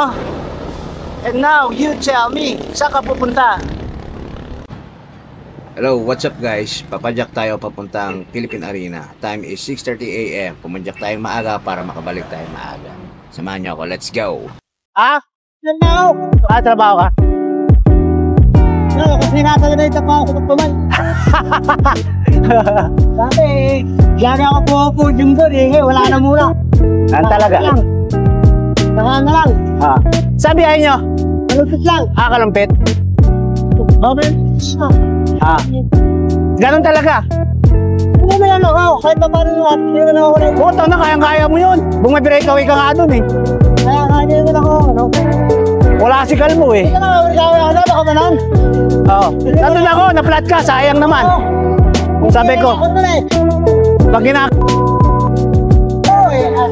no? And now, you tell me, saan ka pupunta? Hello, what's up guys? Papadyak tayo papuntang Philippine Arena. Time is 6:30 AM. Pumadyak tayo maaga para makabalik tayo maaga. Samahan niyo ako, let's go! Trabaho! Trabaho ka? No, kasi nakakalimutan pa ako magpaman. Sabi, diyan ako pumapudyung doon eh. Wala na muna. Ano talaga? Saka na lang. Sabi ayaw nyo? Kalumpit lang. Kalumpit? Bakit? Ganun talaga? Ano na lang ako? Kahit pa paano nga. Hindi na ako wala. Buto na, kayang-kaya mo yun. Bumibreakaway ka nga dun eh. Kaya na ako. Wala si Kalmo eh. Hindi na ako. Baka manan. Oo. Nandun ako, na-flat ka, sayang naman. Sabi ko, pag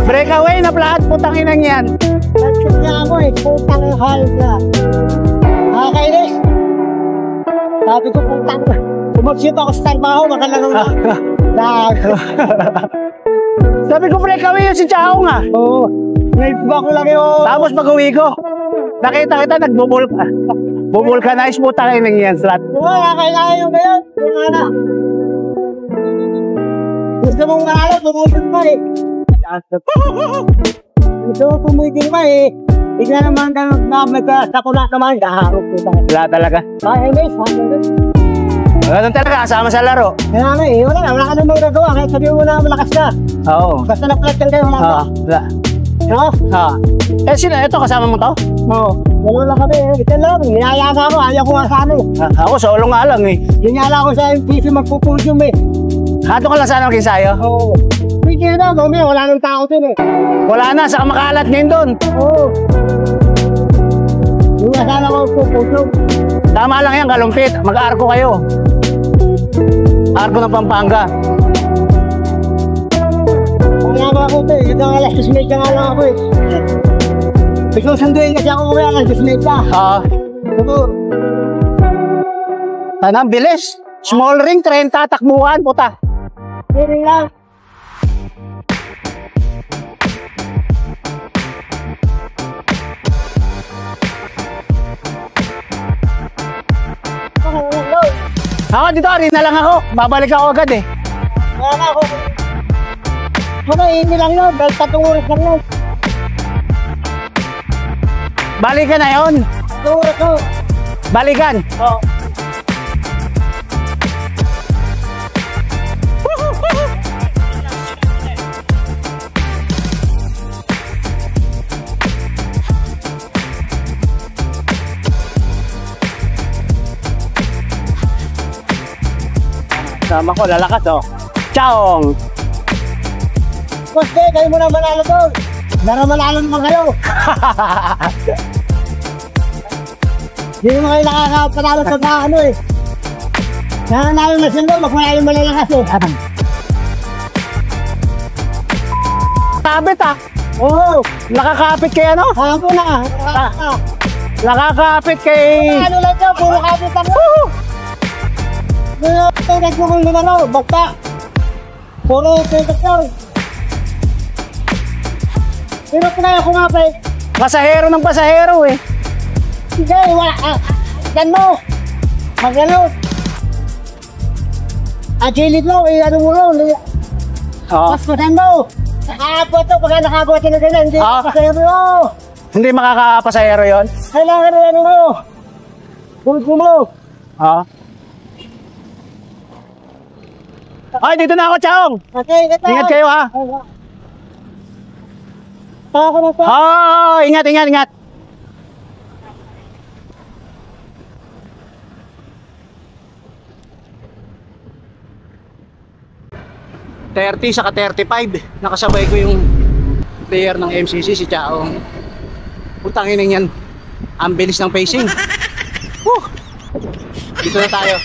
breakaway, na-flat, putang inang yan. Nag-shoot niya ako eh. Putang hal na. Nakakainis. Sabi ko putang. Kumag-shoot ako sa trabaho, makalaro na. Sabi ko breakaway yun si Chao nga. Oo. Naibba ko lang yun. Tapos pag-uwi ko, nakita kita, nagbubul ka. Bubulkanize mo tayo ng yan, slat. Oo, nakakailangan yung gayon. Yung ana. Gusto mong manalo, pumutin pa eh. Gusto mong pumutin pa eh. Tignan naman ka sa kuna naman, kaharap ko tayo. Wala talaga. Ay, miss, Ganun talaga, kasama sa laro. kaya nga eh, wala ka naman nagawa. Kahit sabihin mo na malakas ka. Oo. Basta na-flat kayo, wala ka. Wala. No? Eh, sino? Ito, kasama mo to? Oo. Wala lang kami eh. Ito lang, hinayaan ako. Ayaw ko nga sa ano. Ako, solo nga lang eh. Hinyala ko sa MPC magpupudyum eh. Hato ka lang sana magkinsayo? Oo. Sige na, mami, wala nang tao din eh. Wala na, saka makalat ngayon doon. Oo. Yung nasala ko magpupudyum. Tama lang yan, kalumpit. Mag-arko kayo. Arko ng Pampanga. Kaya ba ako ito eh. Ito ang alas 2 nga lang ako eh. Isusunduin kasi ako kaya alas 2 pa. Ito. Sana, bilis. Small ring, 30, takbuhan, puta. Hindi lang. Ako, dito, arena lang ako. Babalik ako agad eh. Kaya na ako. Ano, hindi lang yun. Dahil 3 oras lang yun. Balikan na yun. 3 oras ko. Balikan. Oo. Sama ko, lalakas oh. Chaong! Koste, kayo muna manalo doon. Nara manalo naman kayo. Hindi naman kayo nakakapanalo sa ano eh. Nananalo na sila, magmanalo malalakas eh. Kapit ah! Oo. Nakakapit kay ano? Ako na. Nakakapit kay... Ano lang dyan, puro kapit lang. Ito mo kung lumano, bagta. Puro pitas yun. Pero kaya ko nga pa eh. Pasahero ng pasahero eh. Sige, yan mo. Magano. Agilid mo, ano mo lang. Mas pasan mo. Nakaabot to, pagka nakaabot ka na ganyan, hindi pasahero mo. Hindi makakapasahero yun? Kailangan na ano mo. Pulpo mo. Ay, dito na ako, Chaong! Okay, Ingat kayo ha! Ako na po. Ingat, ingat, ingat! Saka 35. Nakasabay ko yung player ng MCC, si Chaong. Putangin yan. Ang bilis ng pacing. Dito na tayo.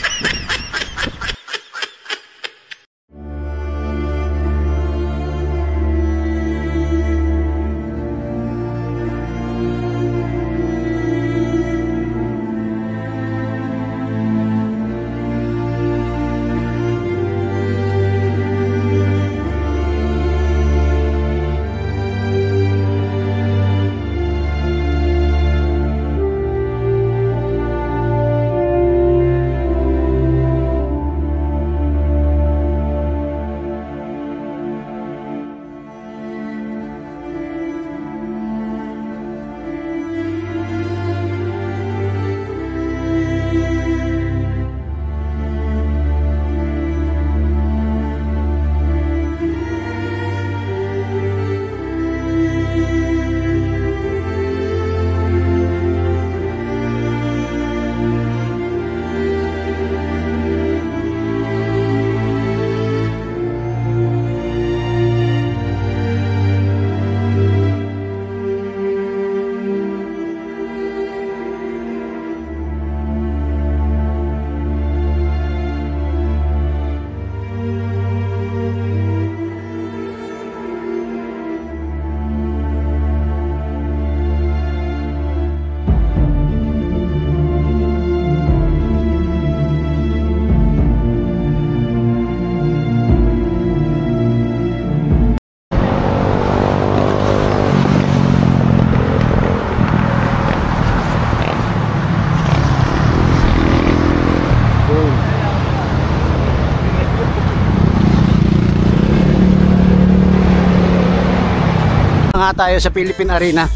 nga tayo sa Philippine Arena.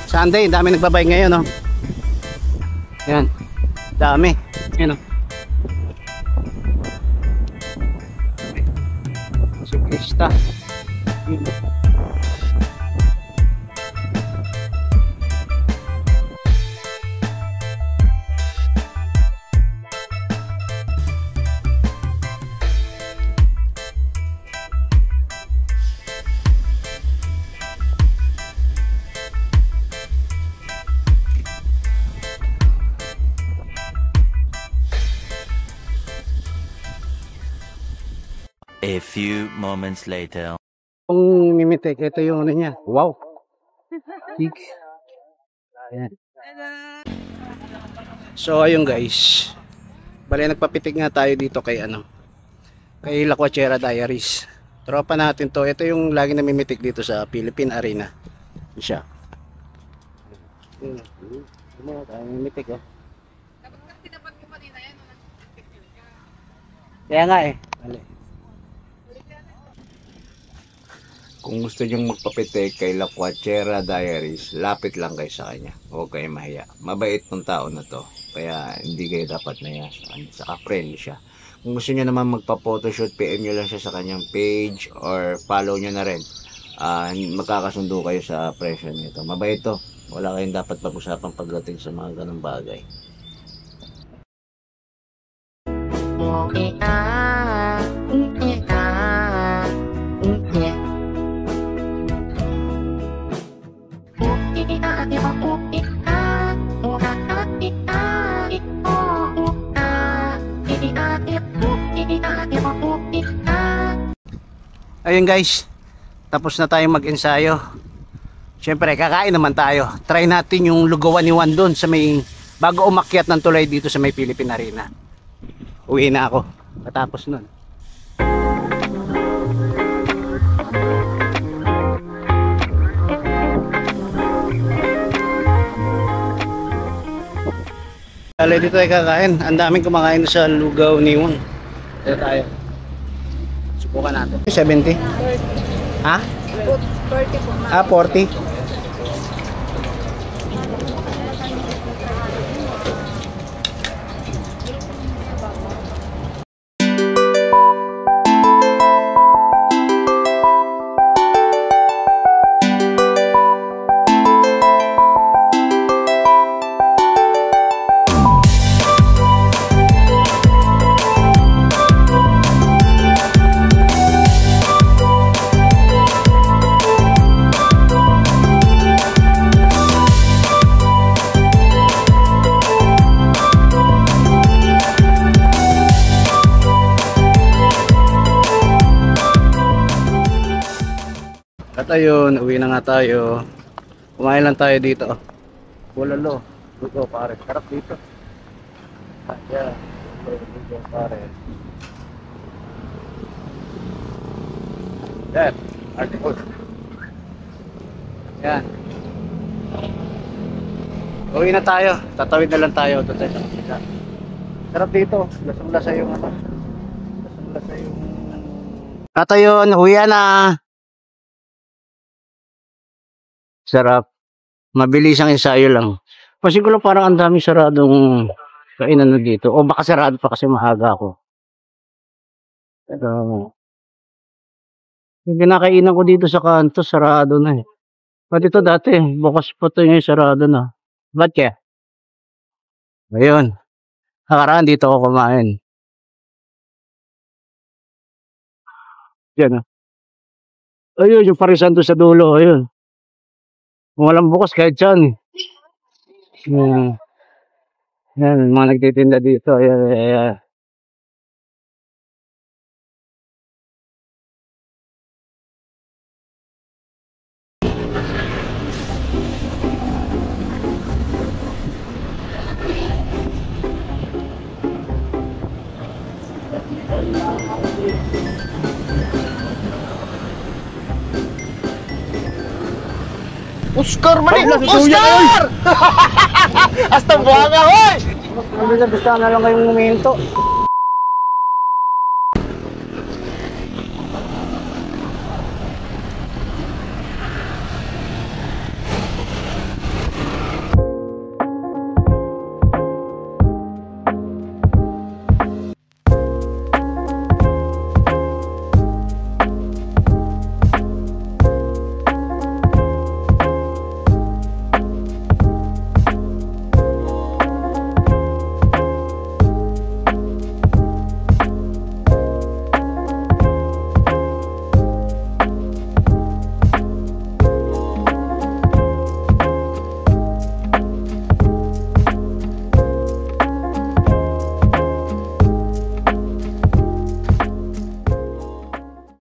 Sunday, dami nagbabike ngayon, no? Yan. Dami. Yan, no? Siklista. Yun. A few moments later. Kung mimitek, ito yung ano niya. Wow. Six. Ayan. So ayun guys. Bale nagpapitik nga tayo dito kay ano. Kay La Cuachera Diaries. Tropa natin to. Ito yung lagi namimitik dito sa Philippine Arena. Ito siya. Mimitik oh. Kaya nga eh. Bale. Kung gusto nyong magpapitik kay La Cuachera Diaries, lapit lang kayo sa kanya. Huwag kayo mahiya. Mabait ng tao na to. Kaya hindi kayo dapat naya sa kanya. Saka friendly siya. Kung gusto nyo naman magpa-photoshoot, PM nyo lang siya sa kanyang page or follow nyo na rin. Magkakasundo kayo sa presyo nito. Mabait to. Wala kayong dapat pag-usapan pagdating sa mga ganong bagay. Ayun guys, tapos na tayong mag-ensayo. Siyempre kakain naman tayo. Try natin yung lugawan ni Juan doon sa may, bago umakyat ng tulay dito sa may Philippine Arena. Uwi na ako matapos nun. Dito tayo kakain. Ang daming kumakain sa lugaw ni Juan. Dito tayo. Subukan natin. 70? Ha? 40 po. 40? At ayun, uwi na nga tayo. Kumain lang tayo dito. Bulalo. Lugo pare. Sarap dito. Ayan. Lugo pare. Yan. Article. Yan. Uwi na tayo. Tatawid na lang tayo. Sarap dito. Lasang-lasa yung ano. Lasang-lasa yung... At ayun, uwi na. Sarap. Mabilis ang ensayo lang. Kasi ko lang parang ang daming saradong kainan na dito. O baka sarado pa kasi maaga ako. Pero yung kinakainan ko dito sa kanto, sarado na eh. Pati ito dati, bukas pa ito ngayon, sarado na. Ba't kaya? Ayun. Nakaraan dito ako kumain. Diyan ah. Ayun, yung parisan doon sa dulo. Ayun. Kung walang bukas kahit saan. Yan, mga nagtitinda dito. Ayan. Oscar mali! Oscar! Hasta buwanga, hoy! Basta na lang kayong huminto.